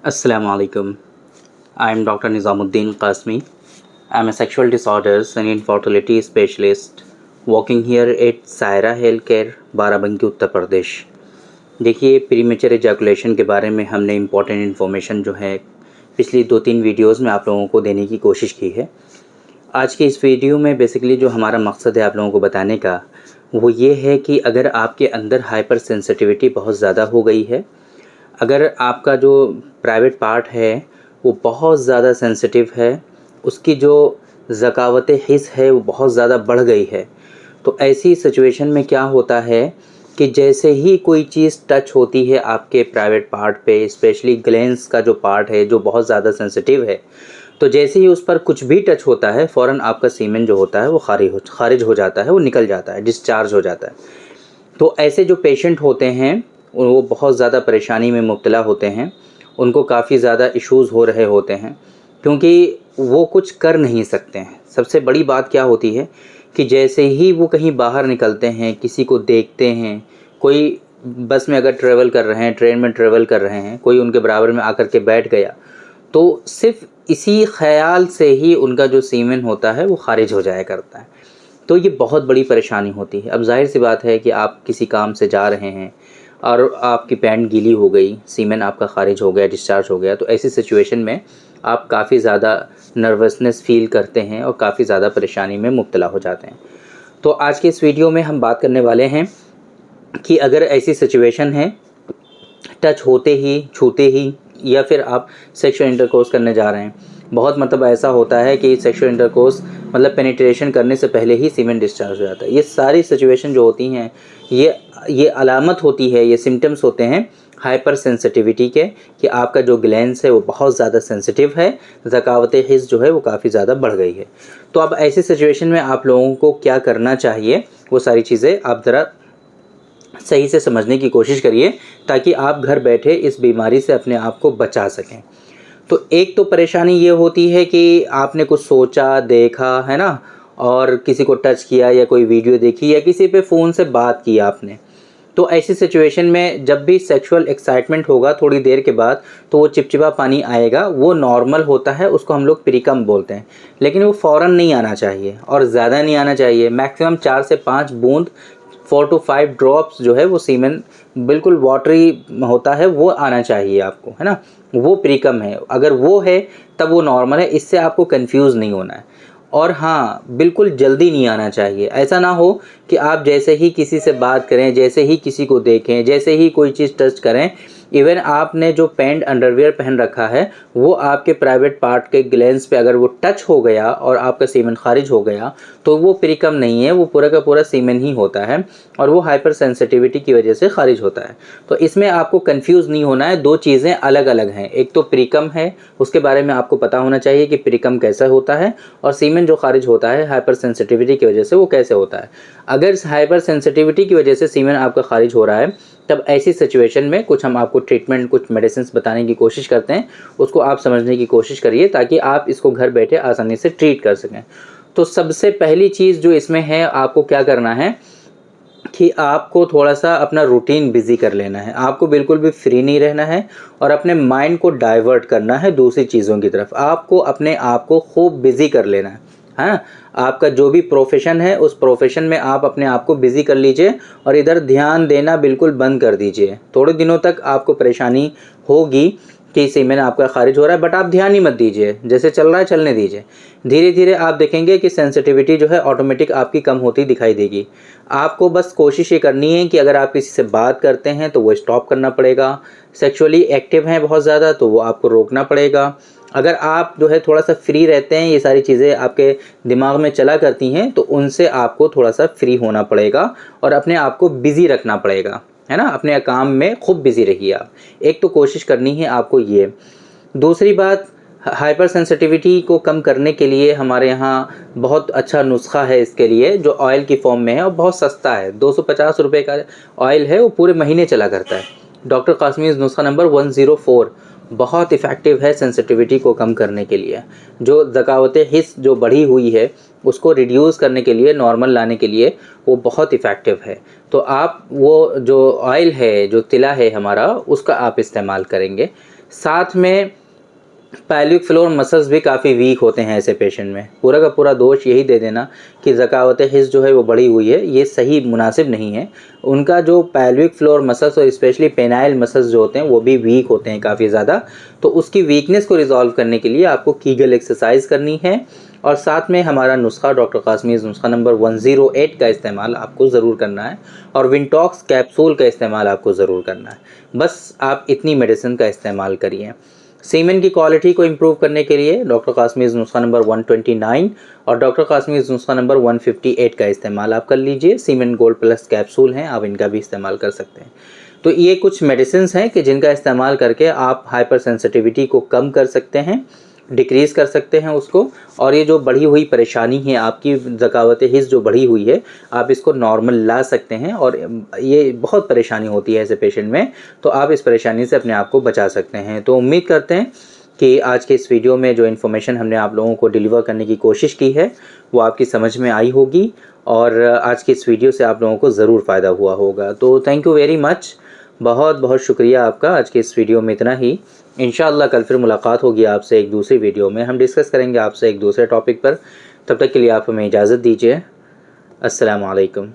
Assalamu alaikum. I am Dr. Nizamuddin Qasmi. I am a sexual disorders and infertility specialist working here at Saira Healthcare, Barabanki Uttar Pradesh. देखिए, premature ejaculation के बारे में हमने important information जो है पिछली 2-3 वीडियोज़ में आप लोगों को देने की कोशिश की है। आज की इस वीडियो में बेसिकली जो हमारा मकसद है आप लोगों को बताने का वो ये है कि अगर आपके अंदर हाइपर सेंसिटिविटी बहुत ज़्यादा हो गई है, अगर आपका जो प्राइवेट पार्ट है वो बहुत ज़्यादा सेंसिटिव है, उसकी जो ज़कावत हिस्स है वो बहुत ज़्यादा बढ़ गई है, तो ऐसी सिचुएशन में क्या होता है कि जैसे ही कोई चीज़ टच होती है आपके प्राइवेट पार्ट पे, स्पेशली ग्लैंड्स का जो पार्ट है जो बहुत ज़्यादा सेंसिटिव है, तो जैसे ही उस पर कुछ भी टच होता है फ़ौरन आपका सीमेन जो होता है वो खारिज हो जाता है, वो निकल जाता है, डिस्चार्ज हो जाता है। तो ऐसे जो पेशेंट होते हैं वो बहुत ज़्यादा परेशानी में मुब्तला होते हैं, उनको काफ़ी ज़्यादा इश्यूज़ हो रहे होते हैं क्योंकि वो कुछ कर नहीं सकते हैं। सबसे बड़ी बात क्या होती है कि जैसे ही वो कहीं बाहर निकलते हैं, किसी को देखते हैं, कोई बस में अगर ट्रैवल कर रहे हैं, ट्रेन में ट्रैवल कर रहे हैं, कोई उनके बराबर में आकर के बैठ गया, तो सिर्फ इसी ख़याल से ही उनका जो सीमेन होता है वो खारिज हो जाया करता है। तो ये बहुत बड़ी परेशानी होती है। अब ज़ाहिर सी बात है कि आप किसी काम से जा रहे हैं और आपकी पैंट गीली हो गई, सीमेन आपका खारिज हो गया, डिस्चार्ज हो गया, तो ऐसी सिचुएशन में आप काफ़ी ज़्यादा नर्वसनेस फ़ील करते हैं और काफ़ी ज़्यादा परेशानी में मुब्तला हो जाते हैं। तो आज के इस वीडियो में हम बात करने वाले हैं कि अगर ऐसी सिचुएशन है, टच होते ही, छूते ही या फिर आप सेक्सुअल इंटरकोर्स करने जा रहे हैं, बहुत मतलब ऐसा होता है कि सेक्सुअल इंटरकोर्स मतलब पेनिट्रेशन करने से पहले ही सीमेन डिस्चार्ज हो जाता है। ये सारी सिचुएशन जो होती हैं ये अलामत होती है, ये सिम्टम्स होते हैं हाइपर सेंसिटिविटी के कि आपका जो ग्लैंड्स है वो बहुत ज़्यादा सेंसिटिव है, ज़कावत हिस्स जो है वो काफ़ी ज़्यादा बढ़ गई है। तो अब ऐसी सिचुएशन में आप लोगों को क्या करना चाहिए, वो सारी चीज़ें आप ज़रा सही से समझने की कोशिश करिए ताकि आप घर बैठे इस बीमारी से अपने आप को बचा सकें। तो एक तो परेशानी ये होती है कि आपने कुछ सोचा, देखा, है ना, और किसी को टच किया या कोई वीडियो देखी या किसी पे फ़ोन से बात की आपने, तो ऐसी सिचुएशन में जब भी सेक्सुअल एक्साइटमेंट होगा थोड़ी देर के बाद तो वो चिपचिपा पानी आएगा, वो नॉर्मल होता है, उसको हम लोग प्रीकम बोलते हैं, लेकिन वो फ़ौरन नहीं आना चाहिए और ज़्यादा नहीं आना चाहिए। मैक्सिमम 4 से 5 बूंद, 4 to 5 ड्रॉप्स जो है वो सीमेन बिल्कुल वाटरी होता है, वो आना चाहिए आपको, है ना, वो प्रीकम है। अगर वो है तब वो नॉर्मल है, इससे आपको कंफ्यूज नहीं होना है। और हाँ, बिल्कुल जल्दी नहीं आना चाहिए। ऐसा ना हो कि आप जैसे ही किसी से बात करें, जैसे ही किसी को देखें, जैसे ही कोई चीज़ टच करें, इवन आपने जो पैंट अंडरवियर पहन रखा है वो आपके प्राइवेट पार्ट के ग्लैंड्स पे अगर वो टच हो गया और आपका सीमेन खारिज हो गया तो वो प्रीकम नहीं है, वो पूरा का पूरा सीमेन ही होता है और वो हाइपर सेंसिटिविटी की वजह से खारिज होता है। तो इसमें आपको कंफ्यूज नहीं होना है, दो चीज़ें अलग अलग हैं। एक तो प्रीकम है, उसके बारे में आपको पता होना चाहिए कि प्रीकम कैसा होता है, और सीमेन जो खारिज होता है हाइपर सेंसिटिविटी की वजह से वो कैसे होता है। अगर हाइपर सेंसिटिविटी की वजह से सीमेन आपका खारिज हो रहा है तब ऐसी सिचुएशन में कुछ हम आपको ट्रीटमेंट, कुछ मेडिसिन बताने की कोशिश करते हैं, उसको आप समझने की कोशिश करिए ताकि आप इसको घर बैठे आसानी से ट्रीट कर सकें। तो सबसे पहली चीज़ जो इसमें है, आपको क्या करना है कि आपको थोड़ा सा अपना रूटीन बिज़ी कर लेना है। आपको बिल्कुल भी फ्री नहीं रहना है और अपने माइंड को डाइवर्ट करना है दूसरी चीज़ों की तरफ। आपको अपने आप को खूब बिज़ी कर लेना है। हाँ, आपका जो भी प्रोफेशन है उस प्रोफेशन में आप अपने आप को बिज़ी कर लीजिए और इधर ध्यान देना बिल्कुल बंद कर दीजिए। थोड़े दिनों तक आपको परेशानी होगी कि सीमेन आपका खारिज हो रहा है, बट आप ध्यान ही मत दीजिए, जैसे चल रहा है चलने दीजिए। धीरे धीरे आप देखेंगे कि सेंसिटिविटी जो है ऑटोमेटिक आपकी कम होती दिखाई देगी। आपको बस कोशिश ये करनी है कि अगर आप किसी से बात करते हैं तो वो स्टॉप करना पड़ेगा, सेक्सुअली एक्टिव हैं बहुत ज़्यादा तो वो आपको रोकना पड़ेगा। अगर आप जो है थोड़ा सा फ्री रहते हैं, ये सारी चीज़ें आपके दिमाग में चला करती हैं, तो उनसे आपको थोड़ा सा फ्री होना पड़ेगा और अपने आप को बिज़ी रखना पड़ेगा, है ना, अपने काम में खूब बिज़ी रहिए आप। एक तो कोशिश करनी है आपको ये। दूसरी बात, हाइपर सेंसिटिविटी को कम करने के लिए हमारे यहाँ बहुत अच्छा नुस्खा है इसके लिए, जो ऑयल की फॉर्म में है और बहुत सस्ता है। 250 रुपये का ऑयल है, वो पूरे महीने चला करता है। डॉक्टर कासमी नुस्खा नंबर 104 बहुत इफ़ेक्टिव है सेंसिटिविटी को कम करने के लिए। जो ज़कावत हिस्स जो बढ़ी हुई है उसको रिड्यूस करने के लिए, नॉर्मल लाने के लिए वो बहुत इफ़ेक्टिव है। तो आप वो जो ऑयल है, जो तिला है हमारा, उसका आप इस्तेमाल करेंगे साथ में पैल्विक फ्लोर मसल्स भी काफ़ी वीक होते हैं ऐसे पेशेंट में। पूरा का पूरा दोष यही दे देना कि ज़कावत हिस्स जो है वो बढ़ी हुई है, ये सही मुनासिब नहीं है। उनका जो पैल्विक फ्लोर मसल्स और स्पेशली पेनाइल मसल्स जो होते हैं वो भी वीक होते हैं काफ़ी ज़्यादा। तो उसकी वीकनेस को रिजॉल्व करने के लिए आपको कीगल एक्सरसाइज करनी है और साथ में हमारा नुस्खा डॉक्टर कासमीज़ नुस्खा नंबर 108 का इस्तेमाल आपको ज़रूर करना है और विंटॉक्स कैप्सूल का इस्तेमाल आपको ज़रूर करना है। बस आप इतनी मेडिसिन का इस्तेमाल करिए। सीमेन की क्वालिटी को इम्प्रूव करने के लिए डॉक्टर कासमीज़ नुस्खा नंबर 129 और डॉक्टर कासमीज़ नुस्खा नंबर 158 का इस्तेमाल आप कर लीजिए। सीमेन गोल्ड प्लस कैप्सूल हैं, आप इनका भी इस्तेमाल कर सकते हैं। तो ये कुछ मेडिसिन्स हैं कि जिनका इस्तेमाल करके आप हाइपर सेंसिटिविटी को कम कर सकते हैं, डिक्रीज़ कर सकते हैं उसको। और ये जो बढ़ी हुई परेशानी है आपकी ज़कावत हिस्स जो बढ़ी हुई है, आप इसको नॉर्मल ला सकते हैं। और ये बहुत परेशानी होती है ऐसे पेशेंट में, तो आप इस परेशानी से अपने आप को बचा सकते हैं। तो उम्मीद करते हैं कि आज के इस वीडियो में जो इन्फॉर्मेशन हमने आप लोगों को डिलीवर करने की कोशिश की है वो आपकी समझ में आई होगी और आज की इस वीडियो से आप लोगों को ज़रूर फ़ायदा हुआ होगा। तो थैंक यू वेरी मच, बहुत बहुत शुक्रिया आपका। आज के इस वीडियो में इतना ही। इंशाअल्लाह कल फिर मुलाकात होगी आपसे एक दूसरी वीडियो में, हम डिस्कस करेंगे आपसे एक दूसरे टॉपिक पर। तब तक के लिए आप हमें इजाज़त दीजिए। अस्सलामु अलैकुम।